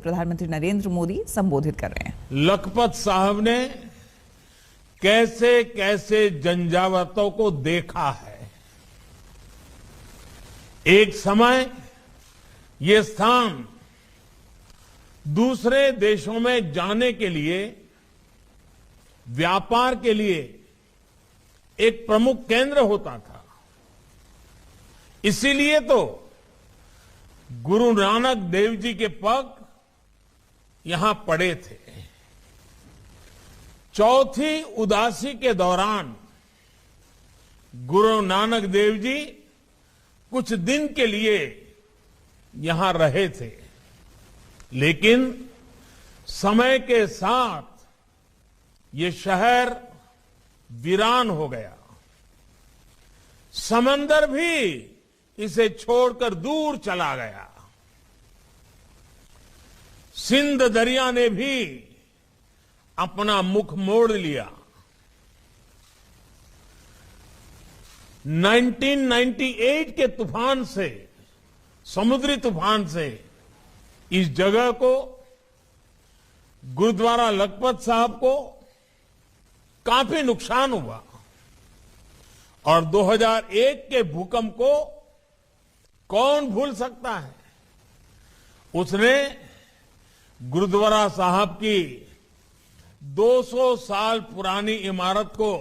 प्रधानमंत्री नरेंद्र मोदी संबोधित कर रहे हैं। लखपत साहब ने कैसे कैसे झंझावातों को देखा है। एक समय ये स्थान दूसरे देशों में जाने के लिए, व्यापार के लिए एक प्रमुख केंद्र होता था। इसीलिए तो गुरु नानक देव जी के पग यहां पड़े थे। चौथी उदासी के दौरान गुरु नानक देव जी कुछ दिन के लिए यहां रहे थे, लेकिन समय के साथ ये शहर वीरान हो गया। समंदर भी इसे छोड़कर दूर चला गया। सिंध दरिया ने भी अपना मुख मोड़ लिया। 1998 के तूफान से, समुद्री तूफान से इस जगह को, गुरुद्वारा लखपत साहब को काफी नुकसान हुआ और 2001 के भूकंप को कौन भूल सकता है। उसने गुरुद्वारा साहब की 200 साल पुरानी इमारत को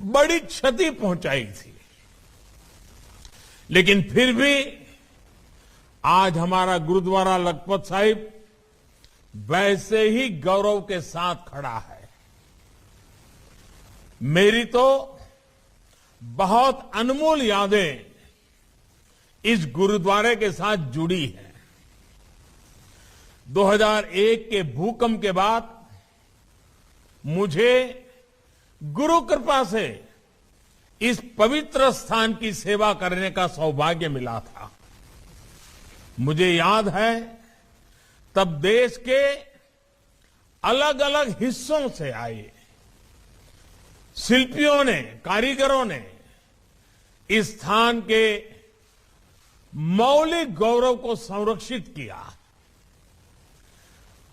बड़ी क्षति पहुंचाई थी, लेकिन फिर भी आज हमारा गुरुद्वारा लखपत साहिब वैसे ही गौरव के साथ खड़ा है। मेरी तो बहुत अनमोल यादें इस गुरुद्वारे के साथ जुड़ी हैं। 2001 के भूकंप के बाद मुझे गुरु कृपा से इस पवित्र स्थान की सेवा करने का सौभाग्य मिला था। मुझे याद है तब देश के अलग अलग हिस्सों से आए शिल्पियों ने, कारीगरों ने इस स्थान के मौलिक गौरव को संरक्षित किया।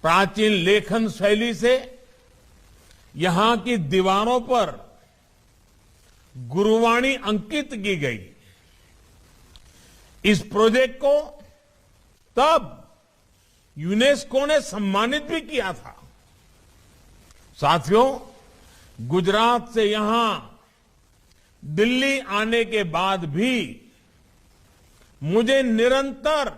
प्राचीन लेखन शैली से यहां की दीवारों पर गुरुवाणी अंकित की गई। इस प्रोजेक्ट को तब यूनेस्को ने सम्मानित भी किया था। साथियों, गुजरात से यहां दिल्ली आने के बाद भी मुझे निरंतर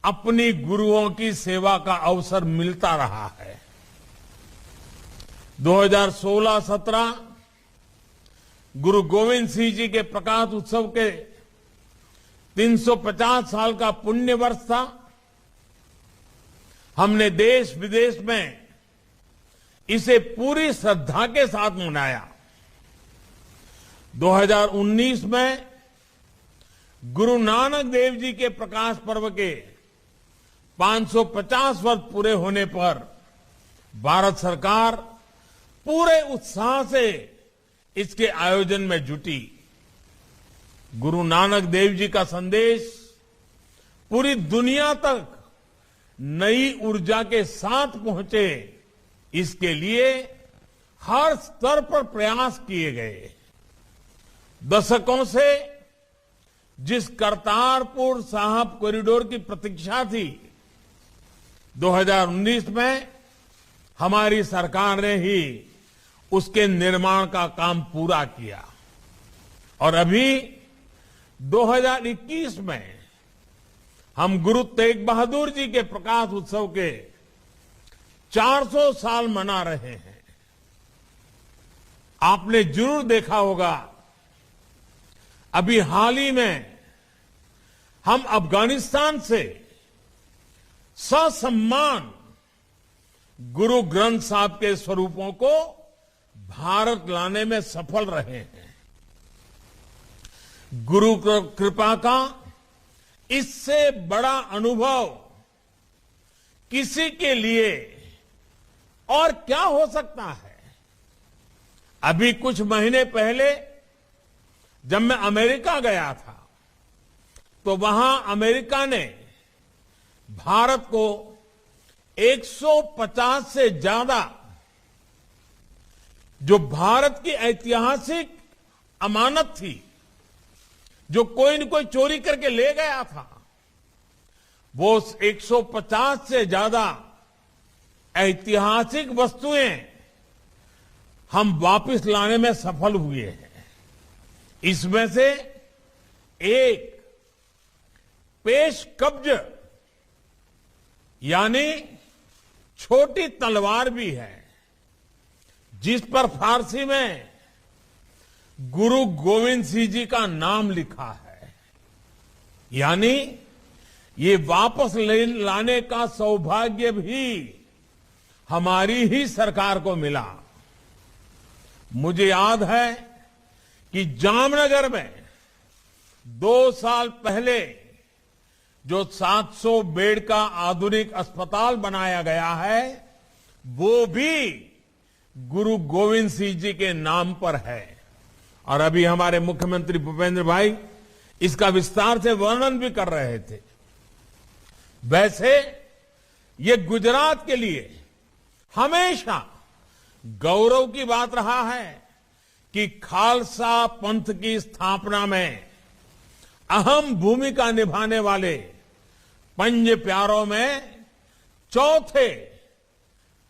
अपनी गुरुओं की सेवा का अवसर मिलता रहा है। 2016-17 गुरु गोविंद सिंह जी के प्रकाश उत्सव के 350 साल का पुण्य वर्ष था। हमने देश विदेश में इसे पूरी श्रद्धा के साथ मनाया। 2019 में गुरु नानक देव जी के प्रकाश पर्व के 550 वर्ष पूरे होने पर भारत सरकार पूरे उत्साह से इसके आयोजन में जुटी। गुरु नानक देव जी का संदेश पूरी दुनिया तक नई ऊर्जा के साथ पहुंचे, इसके लिए हर स्तर पर प्रयास किए गए। दशकों से जिस करतारपुर साहिब कॉरिडोर की प्रतीक्षा थी, 2019 में हमारी सरकार ने ही उसके निर्माण का काम पूरा किया और अभी 2021 में हम गुरु तेग बहादुर जी के प्रकाश उत्सव के 400 साल मना रहे हैं। आपने जरूर देखा होगा, अभी हाल ही में हम अफगानिस्तान से ससम्मान गुरु ग्रंथ साहब के स्वरूपों को भारत लाने में सफल रहे हैं। गुरु कृपा का इससे बड़ा अनुभव किसी के लिए और क्या हो सकता है। अभी कुछ महीने पहले जब मैं अमेरिका गया था तो वहां अमेरिका ने भारत को 150 से ज्यादा जो भारत की ऐतिहासिक अमानत थी, जो कोई न कोई चोरी करके ले गया था, वो 150 से ज्यादा ऐतिहासिक वस्तुएं हम वापस लाने में सफल हुए हैं। इसमें से एक पेश कब्ज यानी छोटी तलवार भी है, जिस पर फारसी में गुरु गोविंद सिंह जी का नाम लिखा है। यानी ये वापस लाने का सौभाग्य भी हमारी ही सरकार को मिला। मुझे याद है कि जामनगर में 2 साल पहले जो 700 बेड का आधुनिक अस्पताल बनाया गया है, वो भी गुरु गोविंद सिंह जी के नाम पर है। और अभी हमारे मुख्यमंत्री भूपेंद्र भाई इसका विस्तार से वर्णन भी कर रहे थे। वैसे ये गुजरात के लिए हमेशा गौरव की बात रहा है कि खालसा पंथ की स्थापना में अहम भूमिका निभाने वाले पंज प्यारों में चौथे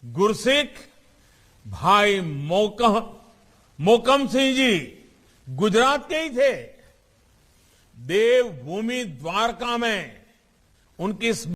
गुरसिख भाई मोकम सिंह जी गुजरात के ही थे। देवभूमि द्वारका में उनकी